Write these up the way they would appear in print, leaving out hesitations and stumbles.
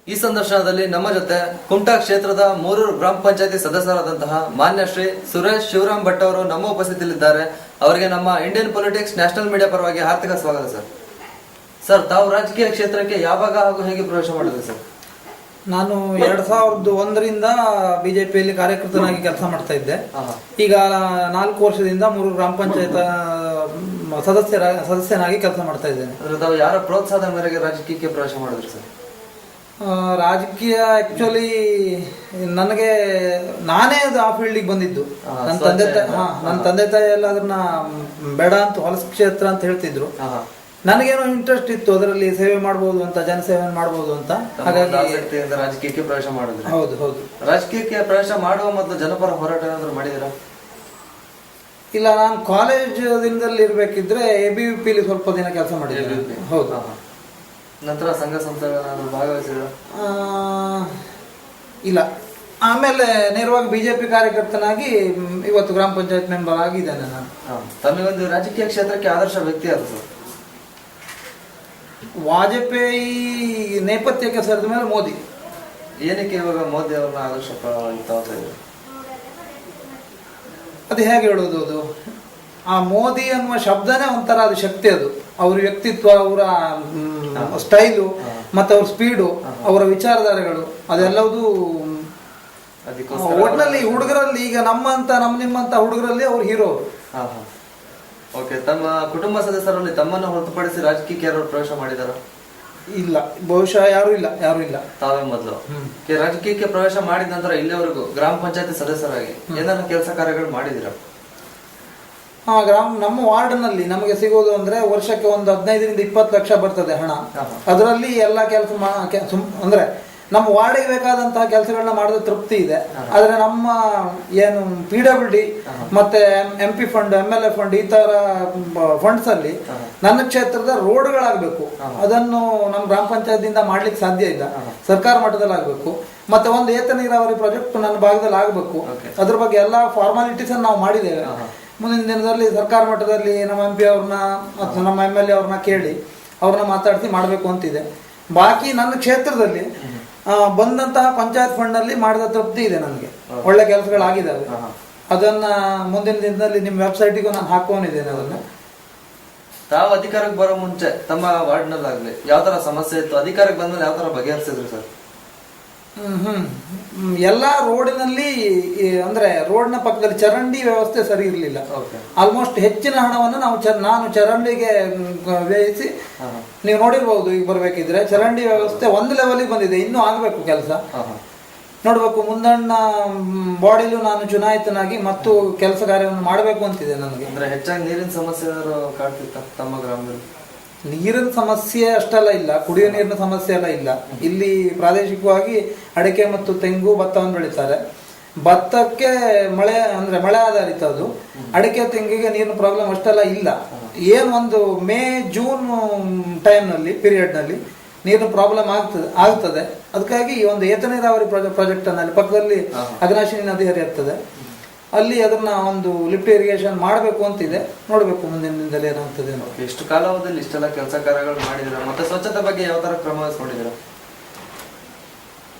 ಈ ಸಂದರ್ಶನದಲ್ಲಿ ನಮ್ಮ ಜೊತೆ ಕುಮಟಾ ಕ್ಷೇತ್ರದ ಮೂರೂರು ಗ್ರಾಮ ಪಂಚಾಯತಿ ಸದಸ್ಯರಾದಂತಹ ಮಾನ್ಯ ಶ್ರೀ ಸುರೇಶ್ ಶಿವರಾಮ್ ಭಟ್ ಅವರು ನಮ್ಮ ಉಪಸ್ಥಿತಿಯಲ್ಲಿದ್ದಾರೆ. ಅವರಿಗೆ ನಮ್ಮ ಇಂಡಿಯನ್ ಪೊಲಿಟಿಕ್ಸ್ ನ್ಯಾಷನಲ್ ಮೀಡಿಯಾ ಪರವಾಗಿ ಹಾರ್ದಿಕ ಸ್ವಾಗತ ಸರ್. ಸರ್, ತಾವು ರಾಜಕೀಯ ಕ್ಷೇತ್ರಕ್ಕೆ ಯಾವಾಗ ಹಾಗೂ ಹೇಗೆ ಪ್ರವೇಶ ಮಾಡಿದ್ರಿ ಸರ್? ನಾನು 2001ರಿಂದ ಬಿಜೆಪಿಯಲ್ಲಿ ಕಾರ್ಯಕರ್ತನಾಗಿ ಕೆಲಸ ಮಾಡ್ತಾ ಇದ್ದೆ. ಈಗ 4 ವರ್ಷದಿಂದ 3 ಗ್ರಾಮ ಪಂಚಾಯತ್ ಸದಸ್ಯನಾಗಿ ಕೆಲಸ ಮಾಡ್ತಾ ಇದ್ದೇನೆ. ತಾವು ಯಾರ ಪ್ರೋತ್ಸಾಹದ ಮೇರೆಗೆ ರಾಜಕೀಯಕ್ಕೆ ಪ್ರವೇಶ ಮಾಡಿದ್ರಿ ಸರ್? ರಾಜಕೀಯ ಆಕ್ಚುಲಿ ನನಗೆ ನಾನೇ ಅದು ಆ ಫೀಲ್ಡಿಗೆ ಬಂದಿದ್ದು. ನನ್ನ ತಂದೆ ತಾಯಿ ಎಲ್ಲ ಅದನ್ನ ಬೇಡ ಅಂತ ಹೊಲಸ ಕ್ಷೇತ್ರ ಅಂತ ಹೇಳ್ತಿದ್ರು. ನನಗೇನೋ ಇಂಟ್ರೆಸ್ಟ್ ಇತ್ತು, ಅದರಲ್ಲಿ ಸೇವೆ ಮಾಡಬಹುದು ಅಂತ, ಜನಸೇವೆ ಮಾಡಬಹುದು ಅಂತ. ಹಾಗಾಗಿ ರಾಜಕೀಯಕ್ಕೆ ಪ್ರವೇಶ ಮಾಡಿದ್ರಿ? ಹೌದು ಹೌದು. ರಾಜಕೀಯಕ್ಕೆ ಪ್ರವೇಶ ಮಾಡುವ ಮೊದಲು ಜನಪರ ಹೋರಾಟ ಏನಾದ್ರು ಮಾಡಿದಿರಾ? ಇಲ್ಲ, ನಾನು ಕಾಲೇಜ್ ದಿನದಲ್ಲಿ ಇರ್ಬೇಕಿದ್ರೆ ABVP ಸ್ವಲ್ಪ ದಿನ ಕೆಲಸ ಮಾಡಿದ್ದೆ. ಹೌದು. ನಂತರ ಸಂಘ ಸಂಸ್ಥೆಗಳನ್ನು ಭಾಗವಹಿಸಿದ್ರ? ಇಲ್ಲ, ಆಮೇಲೆ ನೇರವಾಗಿ ಬಿಜೆಪಿ ಕಾರ್ಯಕರ್ತನಾಗಿ ಇವತ್ತು ಗ್ರಾಮ ಪಂಚಾಯತ್ ಮೆಂಬರ್ ಆಗಿದ್ದೇನೆ ನಾನು. ತಮಗೊಂದು ರಾಜಕೀಯ ಕ್ಷೇತ್ರಕ್ಕೆ ಆದರ್ಶ ವ್ಯಕ್ತಿ ಯಾರು ಸರ್? ವಾಜಪೇಯಿ ನೇಪಥ್ಯಕ್ಕೆ ಸರಿದ ಮೇಲೆ ಮೋದಿ. ಏನಕ್ಕೆ ಇವಾಗ ಮೋದಿ ಅವ್ರನ್ನ ಆದರ್ಶ ತಗೋತಾ ಇದ್ದಾರೆ? ಅದು ಹೇಗೆ ಹೇಳೋದು? ಅದು ಆ ಮೋದಿ ಅನ್ನುವ ಶಬ್ದನೇ ಒಂಥರ ಅದು ಶಕ್ತಿ. ಅದು ಅವ್ರ ವ್ಯಕ್ತಿತ್ವ, ಅವರ ಸ್ಟೈಲು, ಮತ್ತೆ ಅವ್ರ ಸ್ಪೀಡು, ಅವರ ವಿಚಾರಧಾರೆಗಳು ಅದೆಲ್ಲವೂ ಒಟ್ಟಿನಲ್ಲಿ ಹುಡುಗರಲ್ಲಿ, ಈಗ ನಿಮ್ಮಂತ ಹುಡುಗರಲ್ಲಿ ಅವ್ರ ಹೀರೋ. ಓಕೆ, ತಮ್ಮ ಕುಟುಂಬ ಸದಸ್ಯರಲ್ಲಿ ತಮ್ಮನ್ನು ಹೊರತುಪಡಿಸಿ ರಾಜಕೀಯಕ್ಕೆ ಯಾರು ಪ್ರವೇಶ ಮಾಡಿದಾರ? ಇಲ್ಲ, ಬಹುಶಃ ಯಾರು ಇಲ್ಲ. ತಾವೇ ಮೊದಲು ರಾಜಕೀಯಕ್ಕೆ ಪ್ರವೇಶ ಮಾಡಿದ ನಂತರ ಇಲ್ಲಿವರೆಗೂ ಗ್ರಾಮ ಪಂಚಾಯತಿ ಸದಸ್ಯರಾಗಿ ಏನಾದ್ರು ಕೆಲಸ ಕಾರ್ಯಗಳು ಮಾಡಿದಿರಾ? ನಮ್ಮ ವಾರ್ಡ್ನಲ್ಲಿ ನಮಗೆ ಸಿಗೋದು ಅಂದ್ರೆ ವರ್ಷಕ್ಕೆ ಒಂದು 15ರಿಂದ 20 ಲಕ್ಷ ಬರ್ತದೆ ಹಣ. ಅದರಲ್ಲಿ ಎಲ್ಲ ಕೆಲಸ ಅಂದ್ರೆ ನಮ್ಮ ವಾರ್ಡಿಗೆ ಬೇಕಾದಂತಹ ಕೆಲಸಗಳನ್ನ ಮಾಡಿದ ತೃಪ್ತಿ ಇದೆ. ಆದ್ರೆ ನಮ್ಮ ಏನು PWD ಮತ್ತೆ MP ಫಂಡ್, MLA ಫಂಡ್, ಈ ತರ ಫಂಡ್ಸ್ ಅಲ್ಲಿ ನನ್ನ ಕ್ಷೇತ್ರದ ರೋಡ್ಗಳಾಗಬೇಕು. ಅದನ್ನು ನಮ್ಮ ಗ್ರಾಮ ಪಂಚಾಯತ್ದಿಂದ ಮಾಡ್ಲಿಕ್ಕೆ ಸಾಧ್ಯ ಇಲ್ಲ. ಸರ್ಕಾರ ಮಟ್ಟದಲ್ಲಿ ಆಗ್ಬೇಕು. ಮತ್ತೆ ಒಂದು ಏತ ನೀರಾವರಿ ಪ್ರಾಜೆಕ್ಟ್ ನನ್ನ ಭಾಗದಲ್ಲಿ ಆಗ್ಬೇಕು. ಅದ್ರ ಬಗ್ಗೆ ಎಲ್ಲಾ ಫಾರ್ಮಾಲಿಟೀಸ್ ನಾವು ಮಾಡಿದ್ದೇವೆ. ಮುಂದಿನ ದಿನದಲ್ಲಿ ಸರ್ಕಾರ ಮಟ್ಟದಲ್ಲಿ ನಮ್ಮ MP ಅವ್ರನ್ನ ಮತ್ತು ನಮ್ಮ MLA ಅವ್ರನ್ನ ಕೇಳಿ ಅವ್ರನ್ನ ಮಾತಾಡಿಸಿ ಮಾಡಬೇಕು ಅಂತಿದೆ. ಬಾಕಿ ನನ್ನ ಕ್ಷೇತ್ರದಲ್ಲಿ ಬಂದಂತಹ ಪಂಚಾಯತ್ ಫಂಡ್ ನಲ್ಲಿ ಮಾಡಿದ ತೃಪ್ತಿ ಇದೆ. ನನಗೆ ಒಳ್ಳೆ ಕೆಲಸಗಳಾಗಿದ್ದಾವೆ. ಅದನ್ನ ಮುಂದಿನ ದಿನದಲ್ಲಿ ನಿಮ್ಮ ವೆಬ್ಸೈಟಿಗೂ ನಾನು ಹಾಕೊಂಡಿದ್ದೇನೆ. ಅದನ್ನ ತಾವು ಅಧಿಕಾರಕ್ಕೆ ಬರೋ ಮುಂಚೆ ತಮ್ಮ ವಾರ್ಡ್ ನಲ್ಲಾಗ್ಲಿ ಯಾವ ತರ ಸಮಸ್ಯೆ ಇತ್ತು, ಅಧಿಕಾರಕ್ಕೆ ಬಂದ್ಮೇಲೆ ಯಾವ ತರ ಬಗೆಹರಿಸಿದ್ರು ಸರ್? ಎಲ್ಲಾ ರೋಡಿನಲ್ಲಿ ಅಂದ್ರೆ ರೋಡ್ನ ಪಕ್ಕದಲ್ಲಿ ಚರಂಡಿ ವ್ಯವಸ್ಥೆ ಸರಿ ಇರಲಿಲ್ಲ. ಆಲ್ಮೋಸ್ಟ್ ಹೆಚ್ಚಿನ ಹಣವನ್ನು ನಾನು ಚರಂಡಿಗೆ ವ್ಯಯಿಸಿ, ನೀವು ನೋಡಿರ್ಬಹುದು, ಈಗ ಬರ್ಬೇಕಿದ್ರೆ ಚರಂಡಿ ವ್ಯವಸ್ಥೆ ಒಂದು ಲೆವೆಲ್ಗೆ ಬಂದಿದೆ. ಇನ್ನೂ ಆಗ್ಬೇಕು ಕೆಲಸ, ನೋಡ್ಬೇಕು. ಮುಂದಣ್ಣ ಬಾಡಿಲೂ ನಾನು ಚುನಾಯಿತನಾಗಿ ಮತ್ತು ಕೆಲಸ ಕಾರ್ಯವನ್ನು ಮಾಡಬೇಕು ಅಂತಿದೆ ನನಗೆ. ಅಂದ್ರೆ ಹೆಚ್ಚಾಗಿ ನೀರಿನ ಸಮಸ್ಯೆ ಕಾಡ್ತಿತ್ತ ತಮ್ಮ ಗ್ರಾಮದಲ್ಲಿ? ನೀರಿನ ಸಮಸ್ಯೆ ಅಷ್ಟೆಲ್ಲ ಇಲ್ಲ, ಕುಡಿಯೋ ನೀರಿನ ಸಮಸ್ಯೆ ಎಲ್ಲ ಇಲ್ಲ. ಇಲ್ಲಿ ಪ್ರಾದೇಶಿಕವಾಗಿ ಅಡಿಕೆ ಮತ್ತು ತೆಂಗು, ಭತ್ತವನ್ನು ಬೆಳೀತಾರೆ. ಭತ್ತಕ್ಕೆ ಮಳೆ ಆಧಾರಿತ ಅದು. ಅಡಿಕೆ ತೆಂಗಿಗೆ ನೀರಿನ ಪ್ರಾಬ್ಲಮ್ ಅಷ್ಟೆಲ್ಲ ಇಲ್ಲ. ಒಂದು ಮೇ ಜೂನ್ ಪೀರಿಯಡ್ ನಲ್ಲಿ ನೀರಿನ ಪ್ರಾಬ್ಲಮ್ ಆಗ್ತದೆ. ಅದಕ್ಕಾಗಿ ಒಂದು ಏತ ನೀರಾವರಿ ಪ್ರಾಜೆಕ್ಟ್ ಅಲ್ಲಿ ಪಕ್ಕದಲ್ಲಿ ಅಘನಾಶಿನಿ ನದಿ ಹರಿಯುತ್ತದೆ, ಅಲ್ಲಿ ಅದನ್ನ ಒಂದು ಲಿಫ್ಟ್ ಇರಿಗೇಷನ್ ಮಾಡಬೇಕು ಅಂತಿದೆ. ನೋಡ್ಬೇಕು ಮುಂದಿನ ದಿನದಲ್ಲಿ ಏನಾಗ್ತದೆ. ಎಷ್ಟು ಕಾಲಾವಧಿಯಲ್ಲಿ ಇಷ್ಟೆಲ್ಲ ಕೆಲಸ ಕಾರ್ಯಗಳು ಮಾಡಿದಿರ? ಮತ್ತೆ ಸ್ವಚ್ಛತೆ ಬಗ್ಗೆ ಯಾವ ತರ ಕ್ರಮ ವಹಿಸ್ಕೊಂಡಿದ್ದೀರ?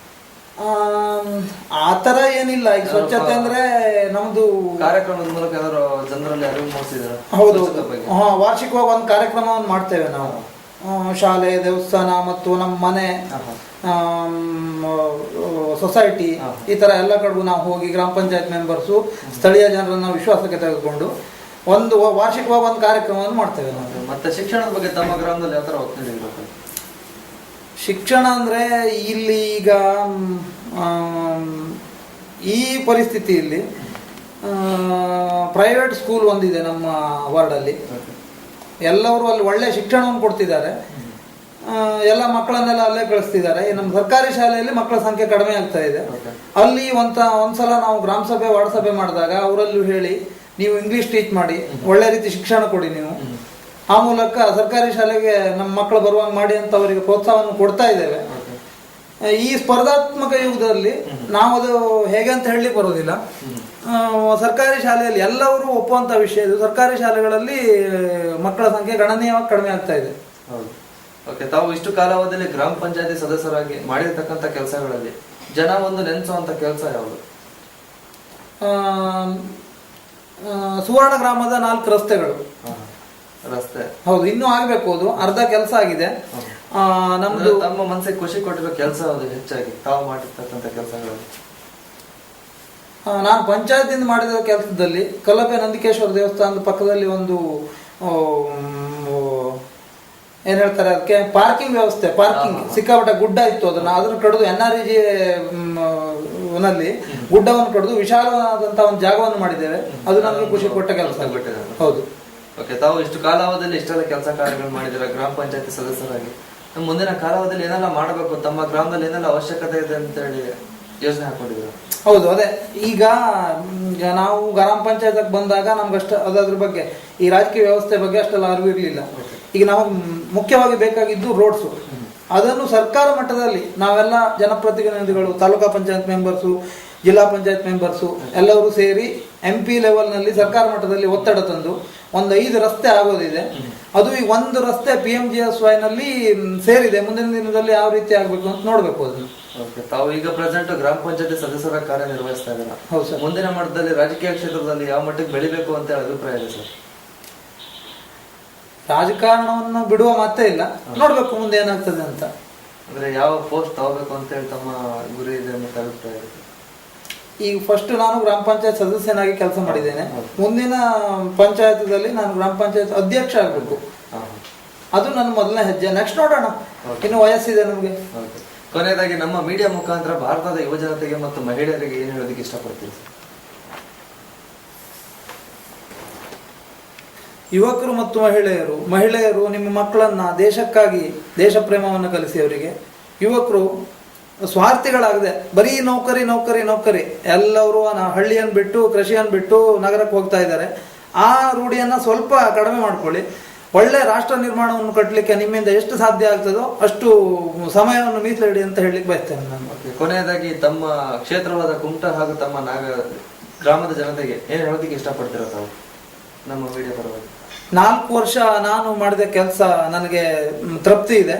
ಆತರ ಏನಿಲ್ಲ. ಈಗ ಸ್ವಚ್ಛತೆ ಅಂದ್ರೆ ನಮ್ದು ಕಾರ್ಯಕ್ರಮದ ಮೂಲಕ ಯಾವ್ದಾದ್ರು ಜನರಲ್ಲಿ ಅರಿವು ಮೂಡಿಸಿದ್ರ? ಹೌದು, ವಾರ್ಷಿಕವಾಗಿ ಒಂದು ಕಾರ್ಯಕ್ರಮವನ್ನು ಮಾಡ್ತೇವೆ ನಾವು. ಶಾಲೆ, ದೇವಸ್ಥಾನ ಮತ್ತು ನಮ್ಮ ಮನೆ, ಸೊಸೈಟಿ, ಈ ತರ ಎಲ್ಲ ಕಡೆಗೂ ನಾವು ಹೋಗಿ ಗ್ರಾಮ ಪಂಚಾಯತ್ ಮೆಂಬರ್ಸು, ಸ್ಥಳೀಯ ಜನರನ್ನ ವಿಶ್ವಾಸಕ್ಕೆ ತೆಗೆದುಕೊಂಡು ಒಂದು ವಾರ್ಷಿಕವಾಗಿ ಒಂದು ಕಾರ್ಯಕ್ರಮವನ್ನು ಮಾಡ್ತೇವೆ ನಾವು. ಮತ್ತೆ ಶಿಕ್ಷಣದ ಬಗ್ಗೆ ತಮ್ಮ ಗ್ರಾಮದಲ್ಲಿ ಯಾವ ತರ ಒತ್ತು? ಶಿಕ್ಷಣ ಅಂದ್ರೆ ಇಲ್ಲಿ ಈಗ ಈ ಪರಿಸ್ಥಿತಿಯಲ್ಲಿ ಪ್ರೈವೇಟ್ ಸ್ಕೂಲ್ ಒಂದಿದೆ ನಮ್ಮ ವಾರ್ಡಲ್ಲಿ. ಎಲ್ಲರೂ ಅಲ್ಲಿ ಒಳ್ಳೆ ಶಿಕ್ಷಣವನ್ನು ಕೊಡ್ತಿದ್ದಾರೆ. ಎಲ್ಲ ಮಕ್ಕಳನ್ನೆಲ್ಲ ಅಲ್ಲೇ ಕಳಿಸ್ತಿದ್ದಾರೆ. ನಮ್ಮ ಸರ್ಕಾರಿ ಶಾಲೆಯಲ್ಲಿ ಮಕ್ಕಳ ಸಂಖ್ಯೆ ಕಡಿಮೆ ಆಗ್ತಾ ಇದೆ. ಅಲ್ಲಿ ಒಂದ್ಸಲ ನಾವು ಗ್ರಾಮ ಸಭೆ, ವಾರ್ಡ್ ಸಭೆ ಮಾಡಿದಾಗ ಅವರಲ್ಲೂ ಹೇಳಿ, ನೀವು ಇಂಗ್ಲಿಷ್ ಟೀಚ್ ಮಾಡಿ, ಒಳ್ಳೆ ರೀತಿ ಶಿಕ್ಷಣ ಕೊಡಿ ನೀವು, ಆ ಮೂಲಕ ಸರ್ಕಾರಿ ಶಾಲೆಗೆ ನಮ್ಮ ಮಕ್ಕಳು ಬರುವಂಗೆ ಮಾಡಿ ಅಂತ ಅವರಿಗೆ ಪ್ರೋತ್ಸಾಹವನ್ನು ಕೊಡ್ತಾ ಇದ್ದೇವೆ. ಈ ಸ್ಪರ್ಧಾತ್ಮಕ ಯುಗದಲ್ಲಿ ನಾವು ಅದು ಹೇಗೆ ಅಂತ ಹೇಳಲಿಕ್ಕೆ ಬರೋದಿಲ್ಲ. ಸರ್ಕಾರಿ ಶಾಲೆಯಲ್ಲಿ ಎಲ್ಲರೂ ಒಪ್ಪುವಂತ ವಿಷಯ ಇದು. ಸರ್ಕಾರಿ ಶಾಲೆಗಳಲ್ಲಿ ಮಕ್ಕಳ ಸಂಖ್ಯೆ ಗಣನೀಯವಾಗಿ ಕಡಿಮೆ ಆಗ್ತಾ ಇದೆ. ಓಕೆ, ತಾವು ಇಷ್ಟು ಕಾಲಾವಧಿಯಲ್ಲಿ ಗ್ರಾಮ ಪಂಚಾಯತಿ ಸದಸ್ಯರಾಗಿ ಮಾಡಿರ್ತಕ್ಕಂಥ ಕೆಲಸಗಳಲ್ಲಿ ಜನ ಒಂದು ನೆನೆಸುವಂತ ಕೆಲಸ ಯಾವುದು? ಸುವರ್ಣ ಗ್ರಾಮದ 4 ರಸ್ತೆಗಳು. ರಸ್ತೆ ಹೌದು, ಇನ್ನೂ ಆಗ್ಬೇಕು. ಅದು ಅರ್ಧ ಕೆಲಸ ಆಗಿದೆ. ನಮ್ದು ತಮ್ಮ ಮನಸ್ಸಿಗೆ ಖುಷಿ ಕೊಟ್ಟಿರೋ ಕೆಲಸ ಯಾವುದು ಹೆಚ್ಚಾಗಿ ತಾವು ಮಾಡಿರ್ತಕ್ಕಂಥ ಕೆಲಸಗಳಲ್ಲಿ? ನಾನು ಪಂಚಾಯತಿಂದ ಮಾಡಿದ ಕೆಲಸದಲ್ಲಿ ಕಲಪೆ ನಂದಿಕೇಶ್ವರ ದೇವಸ್ಥಾನದ ಪಕ್ಕದಲ್ಲಿ ಒಂದು ಏನ್ ಹೇಳ್ತಾರೆ ಅದಕ್ಕೆ ಪಾರ್ಕಿಂಗ್ ವ್ಯವಸ್ಥೆ, ಪಾರ್ಕಿಂಗ್ ಸಿಕ್ಕಾಪಟ್ಟೆ ಗುಡ್ಡ ಇತ್ತು. ಅದನ್ನು ಕಡಿದು NREG ನಲ್ಲಿ ಗುಡ್ಡವನ್ನು ಕಡಿದು ವಿಶಾಲವಾದಂತ ಒಂದು ಜಾಗವನ್ನು ಮಾಡಿದ್ದೇವೆ. ಅದು ನಮಗೆ ಖುಷಿ ಕೊಟ್ಟ ಕೆಲಸ. ಹೌದು. ಓಕೆ, ತಾವು ಇಷ್ಟು ಕಾಲಾವಧಿಯಲ್ಲಿ ಇಷ್ಟೆಲ್ಲ ಕೆಲಸ ಕಾರ್ಯಗಳು ಮಾಡಿದಿರ ಗ್ರಾಮ ಪಂಚಾಯತಿ ಸದಸ್ಯರಾಗಿ. ಮುಂದಿನ ಕಾಲಾವಧಿಯಲ್ಲಿ ಏನೆಲ್ಲ ಮಾಡಬೇಕು, ತಮ್ಮ ಗ್ರಾಮದಲ್ಲಿ ಏನೆಲ್ಲ ಅವಶ್ಯಕತೆ ಇದೆ ಅಂತ ಹೇಳಿ ಯೋಜನೆ ಹಾಕೊಂಡಿದ್ದೀರಾ? ಹೌದು, ಅದೇ ಈಗ ನಾವು ಗ್ರಾಮ ಪಂಚಾಯತ್ ಬಂದಾಗ ನಮ್ಗಷ್ಟು ಅದ್ರ ಬಗ್ಗೆ ಈ ರಾಜಕೀಯ ವ್ಯವಸ್ಥೆ ಬಗ್ಗೆ ಅಷ್ಟೆಲ್ಲ ಅರಿವು ಇರಲಿಲ್ಲ. ಈಗ ನಾವು ಮುಖ್ಯವಾಗಿ ಬೇಕಾಗಿದ್ದು ರೋಡ್ಸು. ಅದನ್ನು ಸರ್ಕಾರ ಮಟ್ಟದಲ್ಲಿ ನಾವೆಲ್ಲ ಜನಪ್ರತಿನಿಧಿಗಳು, ತಾಲೂಕಾ ಪಂಚಾಯತ್ ಮೆಂಬರ್ಸು, ಜಿಲ್ಲಾ ಪಂಚಾಯತ್ ಮೆಂಬರ್ಸು ಎಲ್ಲರೂ ಸೇರಿ MP ಲೆವೆಲ್ನಲ್ಲಿ ಸರ್ಕಾರ ಮಟ್ಟದಲ್ಲಿ ಒತ್ತಡ ತಂದು ಒಂದು 5 ರಸ್ತೆ ಆಗೋದಿದೆ. ಅದು ಈಗ 1 ರಸ್ತೆ PMGSY ನಲ್ಲಿ ಸೇರಿದೆ. ಮುಂದಿನ ದಿನದಲ್ಲಿ ಯಾವ ರೀತಿ ಆಗ್ಬೇಕು ಅಂತ ನೋಡ್ಬೇಕು ಅದನ್ನು. ತಾವು ಈಗ ಪ್ರೆಸೆಂಟ್ ಗ್ರಾಮ ಪಂಚಾಯತಿ ಸದಸ್ಯರ ಕಾರ್ಯನಿರ್ವಹಿಸ್ತಾ ಇದ್ದೀರಾ. ಹೌದು ಸರ್. ಮುಂದಿನ ಮಟ್ಟದಲ್ಲಿ ರಾಜಕೀಯ ಕ್ಷೇತ್ರದಲ್ಲಿ ಯಾವ ಮಟ್ಟಕ್ಕೆ ಬೆಳಿಬೇಕು ಅಂತ ಅಭಿಪ್ರಾಯ ಇದೆ ಸರ್? ರಾಜಕಾರಣವನ್ನು ಬಿಡುವ ಮಾತೇ ಇಲ್ಲ, ನೋಡ್ಬೇಕು ಮುಂದೆ ಏನಾಗ್ತದೆ ಅಂತ. ಅಂದ್ರೆ ಯಾವ ಪೋಸ್ಟ್ ತಗೋಬೇಕು ಅಂತ ಹೇಳಿ ತಮ್ಮ ಗುರಿ ಇದೆ ಅಂತ ಅಭಿಪ್ರಾಯ ಇದೆ? ಈಗ ಫಸ್ಟ್ ನಾನು ಗ್ರಾಮ ಪಂಚಾಯತ್ ಸದಸ್ಯನಾಗಿ ಕೆಲಸ ಮಾಡಿದ್ದೇನೆ. ಮುಂದಿನ ಪಂಚಾಯತದಲ್ಲಿ ನಾನು ಗ್ರಾಮ ಪಂಚಾಯತ್ ಅಧ್ಯಕ್ಷ ಆಗಬೇಕು. ಅದು ನನ್ನ ಮೊದಲನೇ ಹೆಜ್ಜೆ. ನೆಕ್ಸ್ಟ್ ನೋಡೋಣ, ಇನ್ನು ವಯಸ್ಸಿದೆ ನಮಗೆ. ಕೊನೆಯದಾಗಿ ನಮ್ಮ ಮೀಡಿಯಾ ಮುಖಾಂತರ ಭಾರತದ ಯುವಜನತೆಗೆ ಮತ್ತು ಮಹಿಳೆಯರಿಗೆ ಏನು ಹೇಳೋದಕ್ಕೆ ಇಷ್ಟಪಡ್ತೀರಿ? ಯುವಕರು ಮತ್ತು ಮಹಿಳೆಯರು ನಿಮ್ಮ ಮಕ್ಕಳನ್ನ ದೇಶಕ್ಕಾಗಿ ದೇಶ ಪ್ರೇಮವನ್ನು ಕಲಿಸಿ ಅವರಿಗೆ. ಯುವಕರು ಸ್ವಾರ್ಥಿಗಳಾಗದೆ ಬರೀ ನೌಕರಿ ನೌಕರಿ ನೌಕರಿ, ಎಲ್ಲರೂ ಹಳ್ಳಿಯನ್ನು ಬಿಟ್ಟು ಕೃಷಿಯನ್ನು ಬಿಟ್ಟು ನಗರಕ್ಕೆ ಹೋಗ್ತಾ ಇದ್ದಾರೆ. ಆ ರೂಢಿಯನ್ನು ಸ್ವಲ್ಪ ಕಡಿಮೆ ಮಾಡ್ಕೊಳ್ಳಿ. ಒಳ್ಳೆ ರಾಷ್ಟ್ರ ನಿರ್ಮಾಣವನ್ನು ಕಟ್ಟಲಿಕ್ಕೆ ನಿಮ್ಮಿಂದ ಎಷ್ಟು ಸಾಧ್ಯ ಆಗ್ತದೋ ಅಷ್ಟು ಸಮಯವನ್ನು ಮೀಸಲಿಡಿ ಅಂತ ಹೇಳಲಿಕ್ಕೆ ಬಯಸ್ತೇನೆ ನಾನು. ಕೊನೆಯದಾಗಿ ತಮ್ಮ ಕ್ಷೇತ್ರವಾದ ಕುಮಟಾ ಹಾಗೂ ತಮ್ಮ ಗ್ರಾಮದ ಜನತೆಗೆ ಏನು ಹೇಳೋದಕ್ಕೆ ಇಷ್ಟಪಡ್ತೀರಾ ತಾವು ನಮ್ಮ ಮೀಡಿಯಾ ಪರವಾಗಿ? 4 ವರ್ಷ ನಾನು ಮಾಡಿದ ಕೆಲಸ ನನಗೆ ತೃಪ್ತಿ ಇದೆ.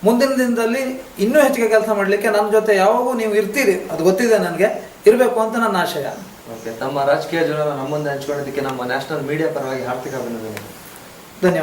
ಮುಂದಿನ ದಿನದಲ್ಲಿ ಇನ್ನೂ ಹೆಚ್ಚಿಗೆ ಕೆಲಸ ಮಾಡಲಿಕ್ಕೆ ನನ್ನ ಜೊತೆ ಯಾವಾಗೂ ನೀವು ಇರ್ತೀರಿ, ಅದು ಗೊತ್ತಿದೆ ನನಗೆ, ಇರಬೇಕು ಅಂತ ನನ್ನ ಆಶಯ. ಓಕೆ, ತಮ್ಮ ರಾಜಕೀಯ ಜೀವನ ನಮ್ಮ ಮುಂದೆ ಹಂಚ್ಕೊಳ್ಳೋದಕ್ಕೆ ನಮ್ಮ ನ್ಯಾಷನಲ್ ಮೀಡಿಯಾ ಪರವಾಗಿ ಹಾರ್ದಿಕ ಅಭಿನಂದನೆ. ಧನ್ಯವಾದ.